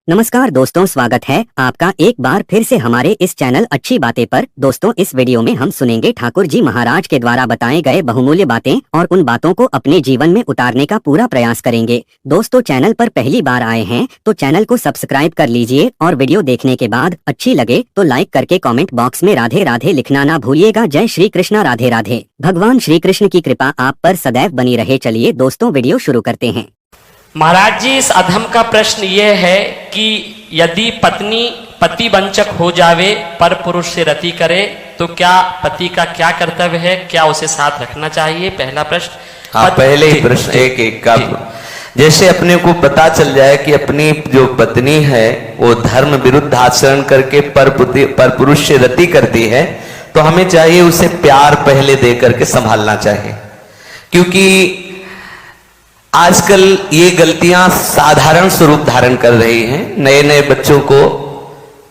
नमस्कार दोस्तों, स्वागत है आपका एक बार फिर से हमारे इस चैनल अच्छी बातें पर। दोस्तों, इस वीडियो में हम सुनेंगे ठाकुर जी महाराज के द्वारा बताए गए बहुमूल्य बातें और उन बातों को अपने जीवन में उतारने का पूरा प्रयास करेंगे। दोस्तों, चैनल पर पहली बार आए हैं तो चैनल को सब्सक्राइब कर लीजिए और वीडियो देखने के बाद अच्छी लगे तो लाइक करके कॉमेंट बॉक्स में राधे राधे लिखना ना भूलिएगा। जय श्री कृष्णा, राधे राधे। भगवान श्री कृष्ण की कृपा आप पर सदैव बनी रहे। चलिए दोस्तों, वीडियो शुरू करते हैं। महाराज जी, इस अधम का प्रश्न ये है कि यदि पत्नी पति वंचक हो जावे पर पुरुष से रति करे तो क्या पति का क्या कर्तव्य है, क्या उसे साथ रखना चाहिए? पहला प्रश्न। हाँ, पहले ही प्रश्न एक का जैसे अपने को पता चल जाए कि अपनी जो पत्नी है वो धर्म विरुद्ध आचरण करके पर पुरुष से रति करती है तो हमें चाहिए उसे प्यार पहले दे करके संभालना चाहिए, क्योंकि आजकल ये गलतियां साधारण स्वरूप धारण कर रही हैं। नए नए बच्चों को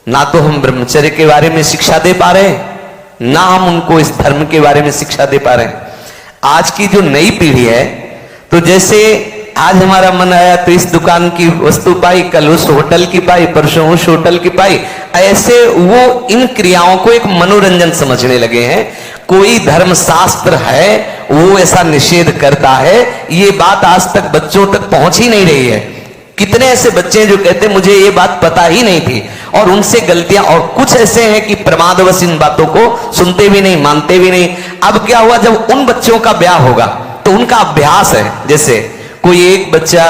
ना तो हम ब्रह्मचर्य के बारे में शिक्षा दे पा रहे हैं, ना हम उनको इस धर्म के बारे में शिक्षा दे पा रहे हैं। आज की जो नई पीढ़ी है, तो जैसे आज हमारा मन आया तो इस दुकान की वस्तु पाई, कल उस होटल की पाई, परसों उस होटल की पाई, ऐसे वो इन क्रियाओं को एक मनोरंजन समझने लगे हैं। कोई धर्म शास्त्र है वो ऐसा निषेध करता है, ये बात आज तक बच्चों तक पहुंच ही नहीं रही है। कितने ऐसे बच्चे जो कहते मुझे ये बात पता ही नहीं थी, और उनसे गलतियां, और कुछ ऐसे हैं कि प्रमादवश इन बातों को सुनते भी नहीं, मानते भी नहीं। अब क्या हुआ, जब उन बच्चों का ब्याह होगा तो उनका अभ्यास है। जैसे कोई एक बच्चा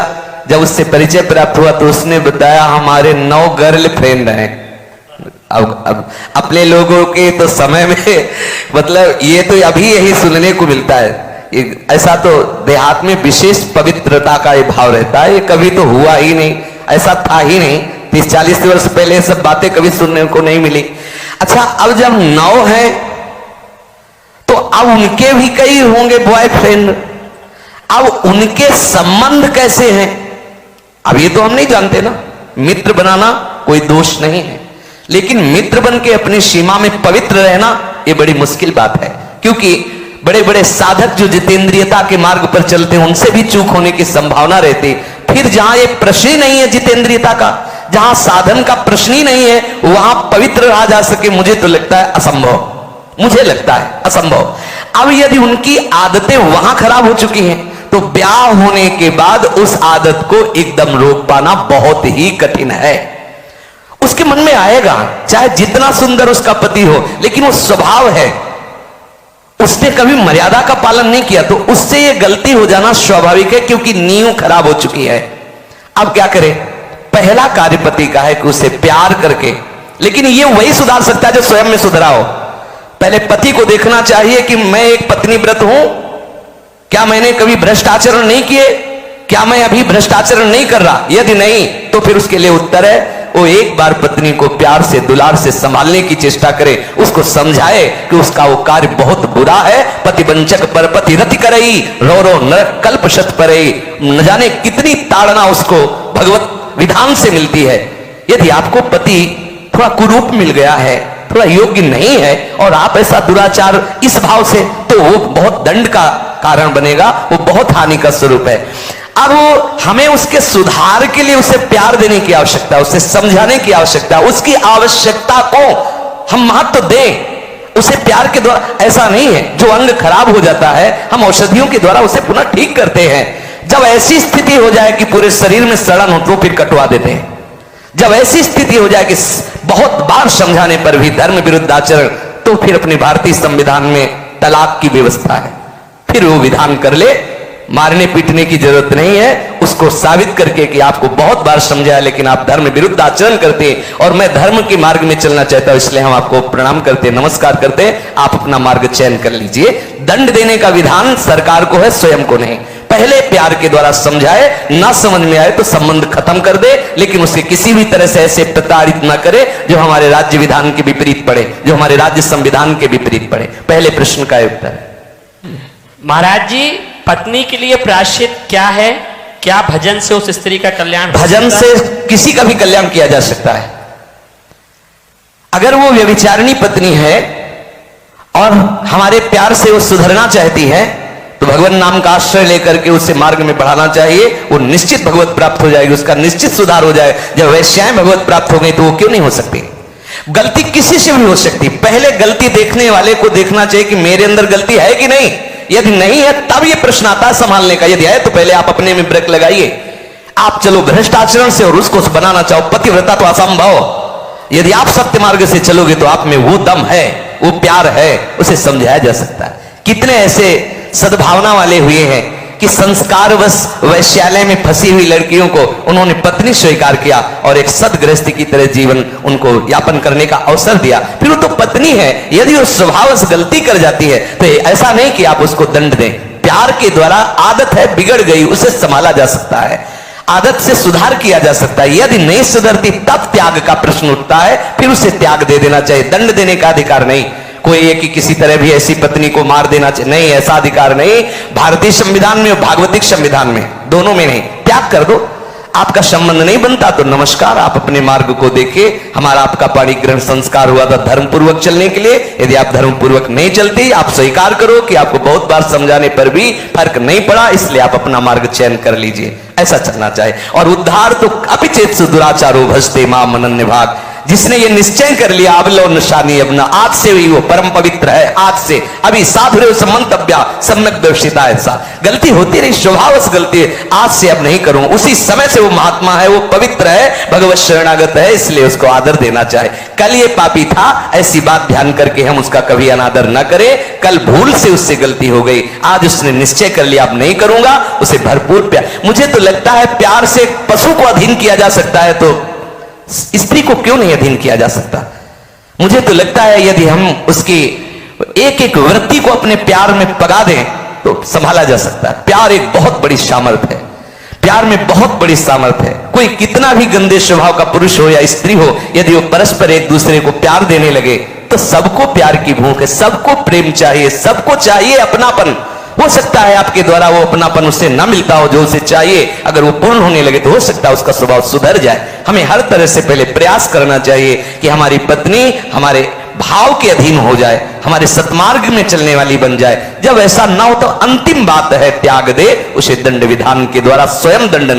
जब उससे परिचय प्राप्त हुआ तो उसने बताया हमारे 9 गर्लफ्रेंड हैं। अब अपने लोगों के तो समय में मतलब ये तो अभी यही सुनने को मिलता है। ऐसा तो देहात में विशेष पवित्रता का ये भाव रहता है, ये कभी तो हुआ ही नहीं, ऐसा था ही नहीं। 30-40 वर्ष पहले ये सब बातें कभी सुनने को नहीं मिली। अच्छा, अब जब 9 है तो अब उनके भी कई होंगे बॉयफ्रेंड। अब उनके संबंध कैसे हैं अब ये तो हम नहीं जानते ना। मित्र बनाना कोई दोष नहीं है, लेकिन मित्र बन के अपनी सीमा में पवित्र रहना ये बड़ी मुश्किल बात है, क्योंकि बड़े बड़े साधक जो जितेंद्रियता के मार्ग पर चलते हैं उनसे भी चूक होने की संभावना रहती। फिर जहां ये प्रश्न ही नहीं है जितेंद्रियता का, जहां साधन का प्रश्न ही नहीं है, वहां पवित्र रहा जा सके, मुझे तो लगता है असंभव। मुझे लगता है असंभव। अब यदि उनकी आदतें वहां खराब हो चुकी हैं तो ब्याह होने के बाद उस आदत को एकदम रोक पाना बहुत ही कठिन है। उसके मन में आएगा, चाहे जितना सुंदर उसका पति हो, लेकिन वो स्वभाव है, उसने कभी मर्यादा का पालन नहीं किया, तो उससे ये गलती हो जाना स्वाभाविक है, क्योंकि नींव खराब हो चुकी है। अब क्या करे? पहला कार्य पति का है कि उसे प्यार करके, लेकिन ये वही सुधार सकता है जो स्वयं में सुधरा हो। पहले पति को देखना चाहिए कि मैं एक पत्नी व्रत हूं, क्या मैंने कभी भ्रष्ट आचरण नहीं किए, क्या मैं अभी भ्रष्ट आचरण नहीं कर रहा? यदि नहीं तो फिर उसके लिए उत्तर है वो एक बार पत्नी को प्यार से दुलार से संभालने की चेष्टा करे, उसको समझाए कि उसका वो कार्य बहुत बुरा है। पति वंचक पर पति रति करई, रो रो नरक कल्प शत परई। न जाने कितनी ताड़ना उसको भगवत विधान से मिलती है। यदि आपको पति थोड़ा कुरूप मिल गया है, थोड़ा योग्य नहीं है, और आप ऐसा दुराचार इस भाव से, तो वो बहुत दंड का कारण बनेगा, वो बहुत हानि का स्वरूप है। अब हमें उसके सुधार के लिए उसे प्यार देने की आवश्यकता है, उसे समझाने की आवश्यकता है, उसकी आवश्यकता को हम महत्व दें। उसे प्यार के द्वारा, ऐसा नहीं है जो अंग खराब हो जाता है हम औषधियों के द्वारा उसे पुनः ठीक करते हैं। जब ऐसी स्थिति हो जाए कि पूरे शरीर में सड़न हो तो फिर कटवा देते हैं। जब ऐसी स्थिति हो जाए कि बहुत बार समझाने पर भी धर्म विरुद्ध आचरण, तो फिर अपने भारतीय संविधान में तलाक की व्यवस्था है, फिर वो विधान कर ले। मारने पीटने की जरूरत नहीं है, उसको साबित करके कि आपको बहुत बार समझाया लेकिन आप धर्म विरुद्ध आचरण करते हैं और मैं धर्म के मार्ग में चलना चाहता हूं, इसलिए हम आपको प्रणाम करते हैं, नमस्कार करते हैं, आप अपना मार्ग चयन कर लीजिए। दंड देने का विधान सरकार को है, स्वयं को नहीं। पहले प्यार के द्वारा समझाए, ना समझ में आए तो संबंध खत्म कर दे, लेकिन उसे किसी भी तरह से ऐसे प्रताड़ित ना करे जो हमारे राज्य विधान के विपरीत पड़े, जो हमारे राज्य संविधान के विपरीत पड़े। पहले प्रश्न का उत्तर। महाराज जी, पत्नी के लिए प्रायश्चित क्या है? क्या भजन से उस स्त्री का कल्याण? भजन से किसी का भी कल्याण किया जा सकता है। अगर वो व्यभिचारिणी पत्नी है और हमारे प्यार से वो सुधरना चाहती है तो भगवान नाम का आश्रय लेकर के उसे मार्ग में बढ़ाना चाहिए, वो निश्चित भगवत प्राप्त हो जाएगी, उसका निश्चित सुधार हो जाए। जब वैश्याएं भगवत प्राप्त हो गई तो वो क्यों नहीं हो सकती? गलती किसी से भी हो सकती, पहले गलती देखने वाले को देखना चाहिए कि मेरे अंदर गलती है कि नहीं। यदि नहीं है तब ये प्रश्न आता है संभालने का, यदि है तो पहले आप अपने में ब्रेक लगाइए। आप चलो भ्रष्ट आचरण से और उसको बनाना चाहो पतिव्रता तो असंभव। यदि आप सत्य मार्ग से चलोगे तो आप में वो दम है, वो प्यार है, उसे समझाया जा सकता है। कितने ऐसे सद्भावना वाले हुए हैं कि संस्कारवश वैश्यालय में फंसी हुई लड़कियों को उन्होंने पत्नी स्वीकार किया और एक सदगृहस्थी की तरह जीवन उनको यापन करने का अवसर दिया। फिर वो तो पत्नी है, यदि वो स्वभावश गलती कर जाती है तो ऐसा नहीं कि आप उसको दंड दें, प्यार के द्वारा आदत है बिगड़ गई उसे संभाला जा सकता है, आदत से सुधार किया जा सकता है। यदि नहीं सुधरती तब त्याग का प्रश्न उठता है, फिर उसे त्याग दे देना चाहिए, दंड देने का अधिकार नहीं। कोई एक कि किसी तरह भी ऐसी पत्नी को मार देना चाहिए, नहीं, ऐसा अधिकार नहीं। भारतीय संविधान में और भागवतिक संविधान में, दोनों में नहीं, त्याग कर दो। आपका संबंध नहीं बनता तो नमस्कार, आप अपने मार्ग को देखिए। हमारा आपका पाणिग्रहण संस्कार हुआ था धर्म पूर्वक चलने के लिए, यदि आप धर्म पूर्वक नहीं चलती, आप स्वीकार करो कि आपको बहुत बार समझाने पर भी फर्क नहीं पड़ा, इसलिए आप अपना मार्ग चयन कर लीजिए, ऐसा चलना चाहिए। और उद्धार तो अपिचेत दुराचारो भजते मां मनन्य भाग, जिसने ये निश्चय कर लिया अब लो निशानी अपना, आज से ही वो परम पवित्र है, आज से अभी साधुरे सम्मतव्या सम्यक दर्शिता। ऐसा गलती होती रही, स्वभावश गलती, आज से अब नहीं करूं, उसी समय से वो महात्मा है, वो पवित्र है, भगवत शरणागत है, इसलिए उसको आदर देना चाहिए। कल ये पापी था, ऐसी बात ध्यान करके हम उसका कभी अनादर न करें। कल भूल से उससे गलती हो गई, आज उसने निश्चय कर लिया अब नहीं करूंगा, उसे भरपूर प्यार। मुझे तो लगता है प्यार से पशु को अधीन किया जा सकता है तो स्त्री को क्यों नहीं अधीन किया जा सकता? मुझे तो लगता है यदि हम उसकी एक एक वृत्ति को अपने प्यार में पगा दें तो संभाला जा सकता है। प्यार एक बहुत बड़ी सामर्थ्य है, प्यार में बहुत बड़ी सामर्थ्य है। कोई कितना भी गंदे स्वभाव का पुरुष हो या स्त्री हो, यदि वो परस्पर एक दूसरे को प्यार देने लगे तो सबको प्यार की भूख है, सबको प्रेम चाहिए, सबको चाहिए अपनापन। हो सकता है आपके द्वारा वो अपनापन उसे ना मिलता हो जो उसे चाहिए, अगर वो पूर्ण होने लगे तो हो सकता है उसका स्वभाव सुधर जाए। हमें हर तरह से पहले प्रयास करना चाहिए कि हमारी पत्नी हमारे भाव के अधीन हो जाए, हमारे सतमार्ग में चलने वाली बन जाए। जब ऐसा ना हो तो अंतिम बात है त्याग दे, उसे दंड विधान के द्वारा स्वयं दंड